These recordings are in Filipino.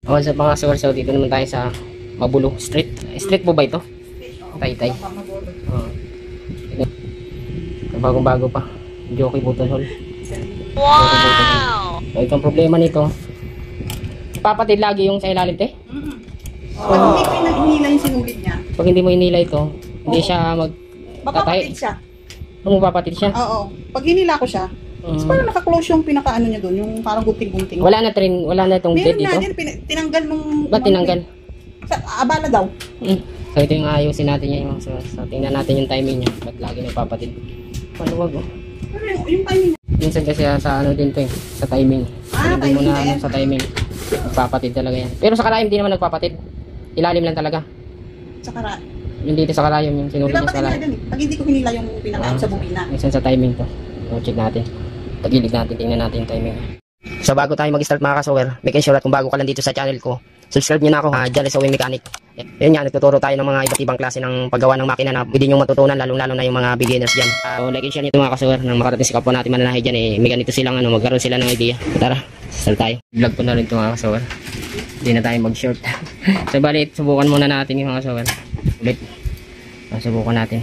Okay, sa mga so dito naman tayo sa Mabulo Street. Street po ba ito? Taytay. Bagong-bago pa. Jockey Button Hall. Wow! So, itong problema nito, papatid lagi yung sa ilalim, te? Pag hindi ko inila yung sinugit niya. Pag hindi mo inila ito, hindi siya Mapapatid siya. Mapapatid siya? Oo. Pag hinila ko siya, parang naka-close yung pinaka-ano niya doon, yung parang gunting-gunting. Wala na itong blade dito? Meron na, tinanggal nung... Ba't tinanggal? Sa abala daw. So ito yung ayusin natin niya. So tingnan natin yung timing niya. Ba't lagi nagpapatid? Maluwag oh. Pero yung timing niya. Minsan kasi sa ano din to eh, sa timing. Hindi mo na sa timing. Nagpapatid talaga yan. Pero sa karayom hindi naman nagpapatid. Ilalim lang talaga. Sa karayom. Yung dito sa karayom, yung sinulit niya sa karayom. Pag hindi ko hinila yung pinaka sa bubina. Minsan sa timing to. So check natin. Tagilid natin, tingnan natin yung timing. So bago tayo mag-start mga kasower, make sure at kung bago ka lang dito sa channel ko, subscribe nyo na ako, Jale Sewing Mechanic. Yun nga, nagtuturo tayo ng mga iba't ibang klase ng paggawa ng makina na pwede nyo matutunan, lalo na yung mga beginners dyan. So like and share nyo mga kasower, nang makarating sa kapwa natin mananahe dyan, may ganito silang magkaroon sila ng idea. Tara, start tayo. Vlog ko na rin ito mga kasower. Hindi na tayo mag-short. So bali, subukan muna natin yung mga kasower. Ulit. Subukan natin.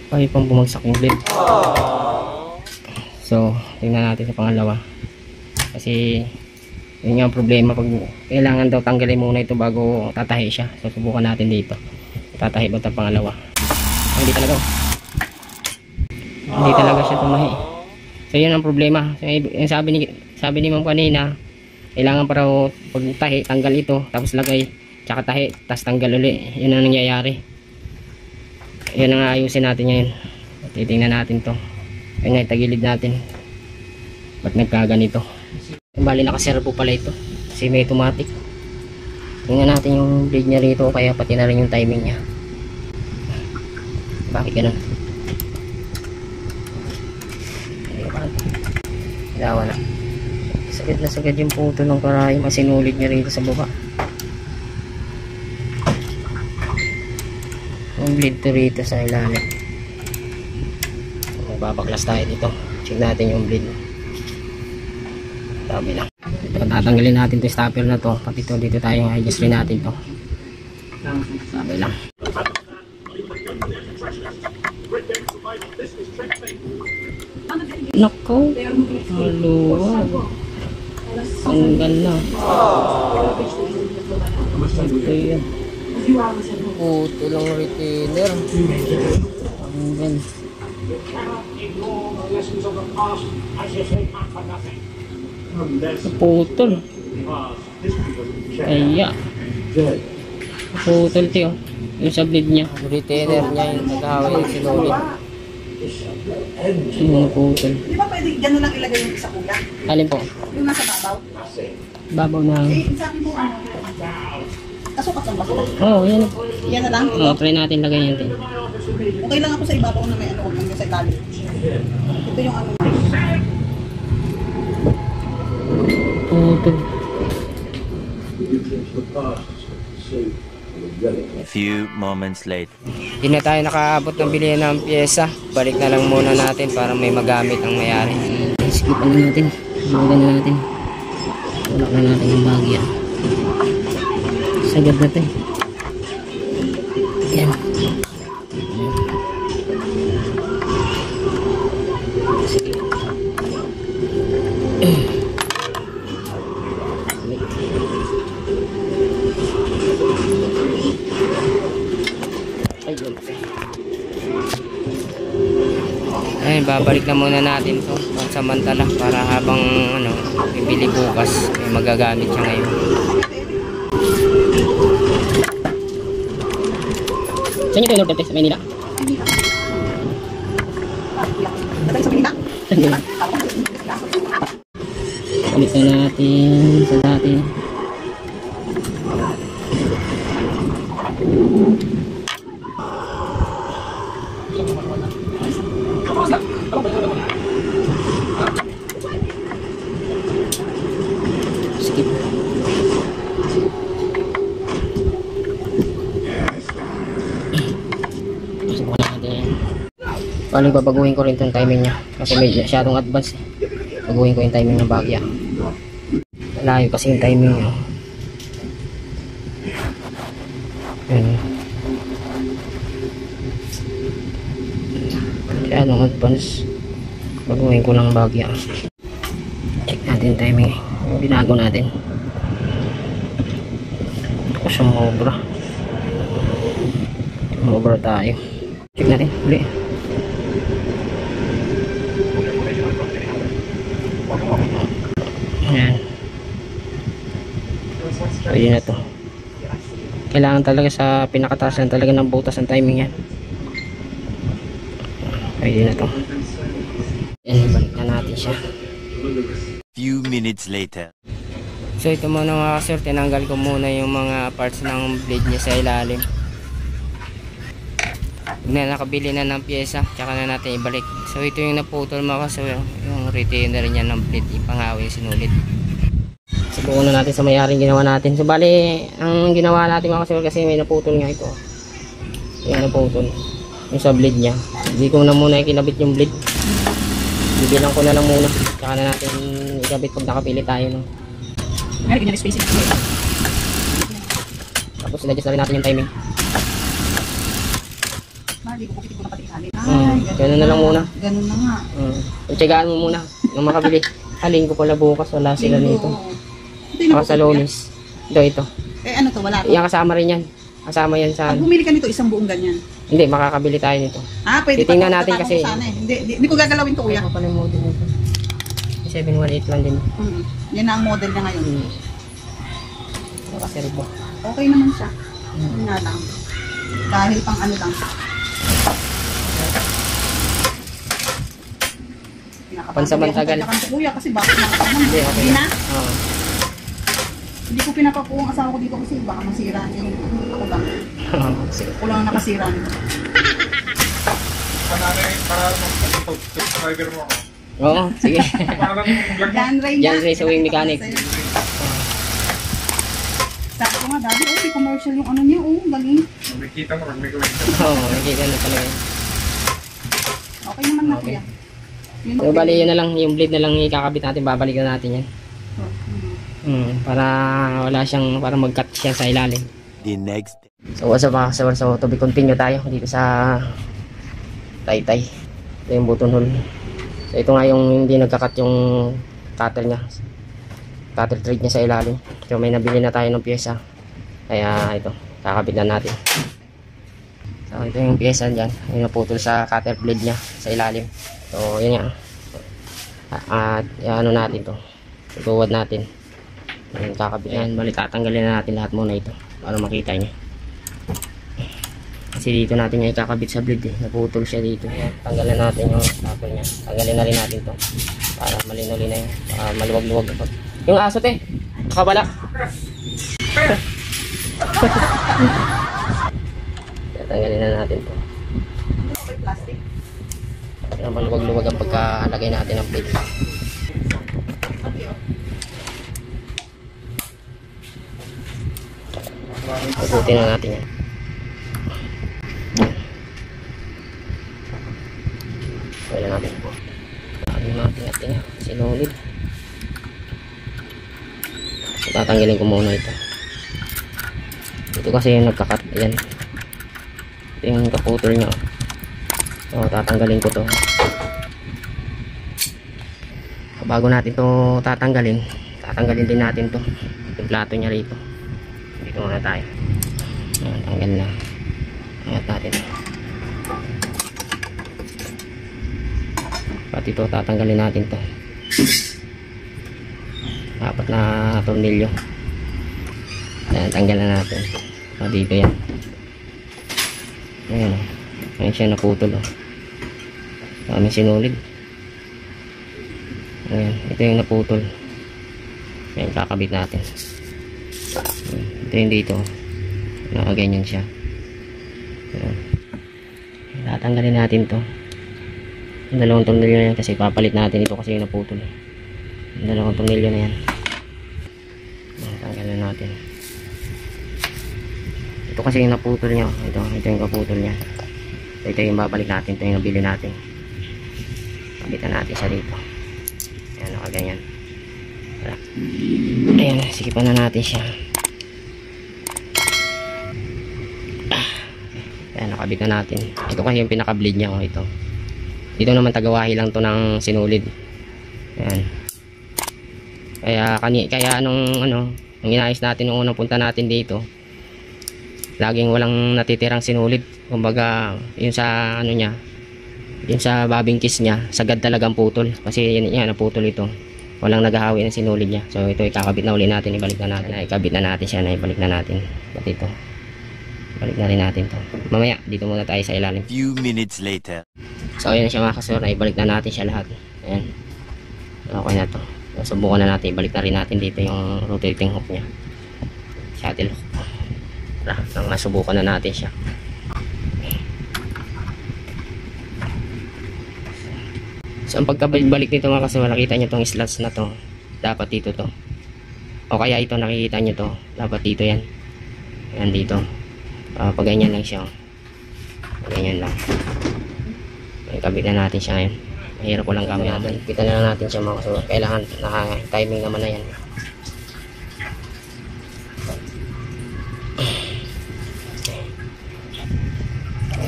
Ay, pang bumagsak yung blade. So, tingnan natin sa pangalawa. Kasi, yun nga ang problema. Pag kailangan daw tanggalin muna ito bago tatahi siya. So, subukan natin dito. Tatahi ba ito pangalawa? Hindi talaga. Hindi talaga siya tumahi. So, yun ang problema. So, yung sabi ni ma'am kanina, kailangan para pag tahi, tanggal ito. Tapos lagay, tsaka tahi, tapos tanggal uli. Yun ang nangyayari. Yan ang ayusin natin ngayon. Titingnan natin to. Ayun nga, tagilid natin. Ba't nagkaganito? Bali nakaservo pala ito. Kasi may automatic. Tingnan natin yung blade niya rito. Kaya pati na rin yung timing niya. Bakit ganun? Wala. Sagad na sagad yung puto ng karayom. Masinulid niya rito sa baba. Yung bleed to rito sa ilalim. Babaklas tayo dito. Check natin yung bleed. Tabi lang. Ito, tatanggalin natin to stopper na to. Pati to dito tayo i-adjust rin natin to. Tabi lang. Nako. Maluwag. Tanggal na. Ito yan. Puto lang retainer. Tanggal. Putol. Kaya putol tiyo. Yung sa blade niya, retainer niya yung nagkawin yung sinulit. Yung putol. Di ba pwede gano'n lang ilagay yung isa kuya? Alin po? Yung nasa babaw? Babaw na. Sabi mo kasukat lang ba? Oo, yan. Yan na lang? Oo, try natin lagay yan. Okay lang ako sa ibabaw na may ano yung sa ilalim. Ito yung ano. Putol. A few moments later. Hindi na tayo nakaabot ng bilihan ng pyesa. Balik na lang muna natin para may magamit ang mayari. Skip na natin. Mawagan na natin. Tulak na natin yung bagya. Sagad natin. Yan. Sige. Ayun, babalik na muna natin to samantala para habang bibili bukas may magagamit siya ngayon. Saan nyo ito in-order sa Manila? Ulit na natin sa dati. Skip. Subukan natin. Paano babaguhin ko rin itong timing niya kasi may masyadong advance. Baguhin ko yung timing ng bagya. Malayo kasi yung timing niya. Ayan. Kaya nung advance, baguhin ko lang bagya. Check natin yung timing. Binago natin. Ito ko sumobra. Sumobra tayo. Check natin. Uli. Ayan. Pwede na to. Kailangan talaga sa pinakatasan talaga ng butas ang timing yan. Pwede na to. Ayan, balik na natin siya. Few minutes later. So ito muna mga kasir, tinanggal ko muna yung mga parts ng blade niya sa ilalim. Na nakabili na ng pyesa, tsaka na natin ibalik. So ito yung naputol mga kasir, yung retainer niya ng blade, ipangawin sinulit. Subukan na natin sa may-aring ginawa natin. So bali, ang ginawa natin mga kasir kasi may naputol nga ito. Yung naputol, yung sa blade niya. Hindi ko na muna ikinabit yung blade. Bibilang ko na lang muna, tsaka na natin ikabit pag nakapili tayo, no? Ay, ganyan spacing. Tapos sinadjust na rin natin yung timing. Hindi ko pupiti ko na pati alin. Ganun na lang muna. Ganun na nga. Tsagaan mo muna nung makabili. Haling ko pala bukas, wala sila nito. Baka sa Lonis. Ito. Eh ano to, wala to. Yan kasama rin yan. Kasama yan sa... Pag bumili ka nito, isang buong ganyan. Hindi, makakabili tayo nito. Ah, pwede titingnan pa. natin kasi. Sana, eh. Hindi ko gagalawin to, kuya. Ano pa yung model nito? 718 lang din. Yan na ang model niya ngayon. Nakaserbo. Okay naman siya. Yun nga lang. Dahil pang ano lang. Pansamantagal. Kuya, kasi bakit na ako naman. Hindi, okay. Hindi na? Oo. Hindi ko pinapapo ang asawa ko dito kasi baka masira niya yung ako lang. Sige. Ako lang ang nakasira nito. Para subscriber mo ako. Oo, sige. Jan Ray Jan na. Ray sa Wing Mechanic. Sabi ko nga, dati, may commercial yung ano niya, galing. Nakikita mo, may gawin ka. Oo, nakikita na talaga. Okay naman na kuya. Yun, So, bali yun na lang, yung blade na lang ikakabit natin, babalikan natin yan. Para wala siyang, para mag-cut siya sa ilalim. The next day. So what's up mga kasawar, so to be continue tayo dito sa Taytay. Ito yung button hole. So ito nga yung hindi nagkakat yung cutter niya, cutter thread niya sa ilalim. So may nabili na tayo ng pyesa, kaya ito, kakabit na natin. So ito yung pyesa dyan, yung naputol sa cutter blade niya sa ilalim. So yun nga, at ano natin to, tutuwad natin. Ayan, kakabit yan. Bali, tatanggalin na natin lahat muna ito para makita nyo. Kasi dito natin yung ikakabit sa blade, naputol siya dito. Ayan, tanggalin natin yung stopper nya. Tanggalin na rin natin to para malinaw-linaw, para maluwag-luwag. Yung aso te, nakabala. Tanggalin na natin to para maluwag-luwag ang pagkalagay natin ng blade. Ikutin na natin yan. Wala natin po. Lagi natin natin yan. Sinulid. So, tatanggalin ko muna ito. Ito kasi yung nagkakat. Ayan. Ito yung kaputol nya. So tatanggalin ko to. So, bago natin to tatanggalin din natin to. Yung plato nya rito. Dito muna tayo. Ayan, tanggal na. Angat natin. Pati ito, tatanggalin natin to. Apat na tornilyo. Ayan, tanggal na natin. Dito yan. Ayan o. Ayan siya naputol o. Daming sinulid. Ayan, ito yung naputol. Ayan, kakabit natin. Ito yung dito, nakaganyan siya. Ayan. Tatanggalin natin to. Yung dalawang tornilyo na yan kasi papalit natin ito kasi yung naputol. Yung dalawang tornilyo na yan. Ayan, tanggalin natin. Ito kasi yung naputol nya. Ito yung kaputol nya. Ito yung babalik natin. Ito yung nabili natin. Kabitan natin siya dito. Ayan, nakaganyan. Ayan, sikipan na natin siya. Ayan, nakabit na natin. Ito kasi yung pinaka-bleed niya, oh, ito. Dito naman tagawahi lang to ng sinulid. Ayan. Kaya nung inayos natin nung unang punta natin dito, laging walang natitirang sinulid. Kumbaga, yung sa ano niya, yung sa bobbing kiss niya, sagad talagang putol. Kasi yan, naputol ito. Walang naghahawi ng sinulid niya. So ito ikakabit na uli natin, ibalik na natin. Ikabit na natin siya, ibalik na natin. At ito, balik na rin natin to. Mamaya, dito muna tayo sa ilalim. Few minutes later. So ayan na siya mga kasura, ibalik na natin siya lahat. Ayan. Okay na to. So, subukan na natin, ibalik na rin natin dito yung rotating hook niya. Shuttle hook. Nang masubukan na natin siya. So ang pagkabalik nito mga kasura, nakita nyo tong slots na to. Dapat dito to. O kaya ito nakikita nyo to. Dapat dito yan. Yan dito. Pag ganyan lang siya. Pag ganyan lang. Ikabit na natin siya ngayon. Mahirap ko lang kami natin. Kita na lang natin siya mga kasura. Kailangan naka-timing naman na yan.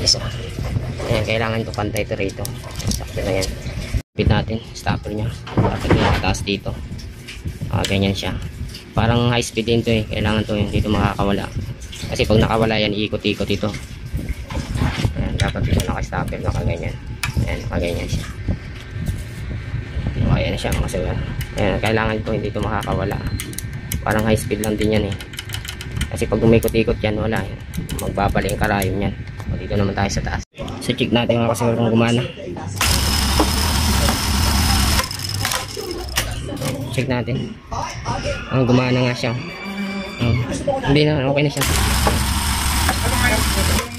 Isa. Ayan, kailangan ito pantay ito rito. Sakit na yan. Kapit natin, stopper nya. Dapat yung taas dito. Ganyan siya. Parang high speed din to eh. Kailangan to yun. Dito makakawala. Kasi pag nakawala yan, ikot-ikot ito. Ayan, dapat dito naka-stopper, nakaganyan. Ayan, nakaganyan siya. Ayan na siya mga sir. Ayan, kailangan ito, hindi ito makakawala. Parang high speed lang din yan eh. Kasi pag umikot-ikot yan, wala. Magbabalik ang karayom yan. O, dito naman tayo sa taas. So check natin mga kasama kung gumana. Check natin. Gumana nga siya. Hindi na, okay na siya. Ano nga yung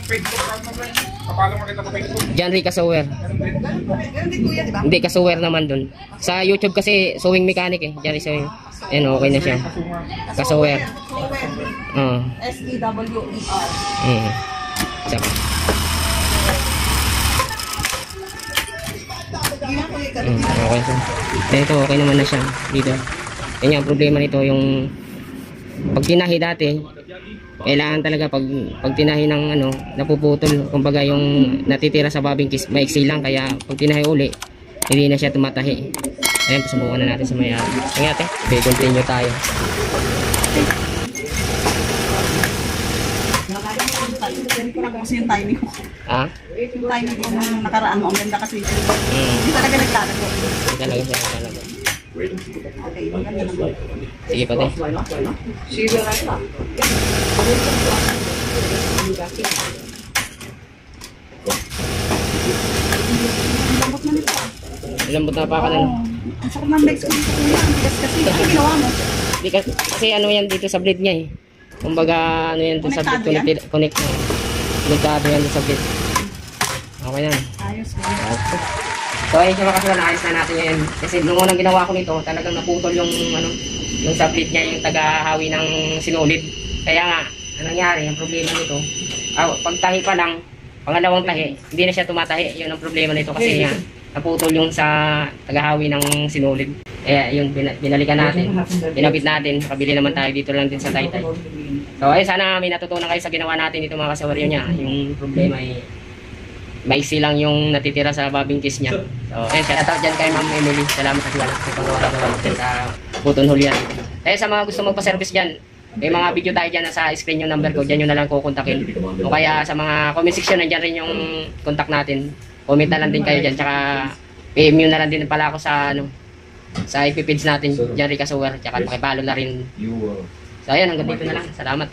Facebook account mo ba? Kapalo mo kita sa Facebook? John Ray Kasuwer. Meron din kuya, di ba? Hindi, Kasuwer naman dun. Sa YouTube kasi, sewing mechanic eh. John Ray Kasuwer. Ayan, okay na siya. Kasuwer. Oo. S-E-W-E-R. Saka. Okay siya. Ito, okay naman na siya. Dito. Yan yung problema nito, yung pag tinahi dati, kailangan talaga pag tinahi ng napuputol. Kumbaga yung natitira sa bobbing kiss, maiksi lang. Kaya pag tinahi uli, hindi na siya tumatahi. Ayan, subukan na natin sa mayari. Ang ate, continue tayo. Kasi yung timing ko. Ah? Yung timing ko nung nakaraan mo, ang ganda kasi. Hindi talaga nagtatago. Hindi talaga siya talaga. Okay, ang ganda naman. Sige pati. Lambot na nito ah. Lambot na pa ka na. Ang sakit ng legs ko dito kuya. Ang tigas kasi. Ano ginawa mo? Di kasi ano yan dito sa blade niya eh. Kumbaga ano yan dito sa blade, connect na. Konektado yan dito sa blade. Okay na. Ayos. So ayun siya makasula, naayos na natin yan. Kasi nung unang ginawa ko nito, talagang naputol yung yung sa blade niya, yung tagahawi ng sinulid. Kaya nga, anong nangyari, yung problema nito, pag tahi pa lang, pangalawang tahi, hindi na siya tumatahi. Yun ang problema nito kasi nga, naputol yung sa tagahawi ng sinulid. Eh, yung binalikan natin, pinabit natin, kabili naman tayo dito lang din sa Taytay. So ayun, sana may natutunan kayo sa ginawa natin dito mga kasawaryo niya. Yung problema ay maiksi lang yung natitira sa bobbing kiss niya. So ayun, shout out dyan kay Ma'am Emily. Salamat sa tiwala sa paggawa sa Puton Julian. Eh sa mga gusto magpa-service dyan, may mga video tayo dyan sa screen yung number ko, dyan nyo na lang kukontakin. O kaya sa mga comment section, nandyan rin yung contact natin. Comment na lang din kayo dyan, tsaka PM nyo na lang din pala ako sa sa IP page natin, John Ray Kasuwer, tsaka pakipalo na rin. So ayun, hanggang dito na lang. Salamat.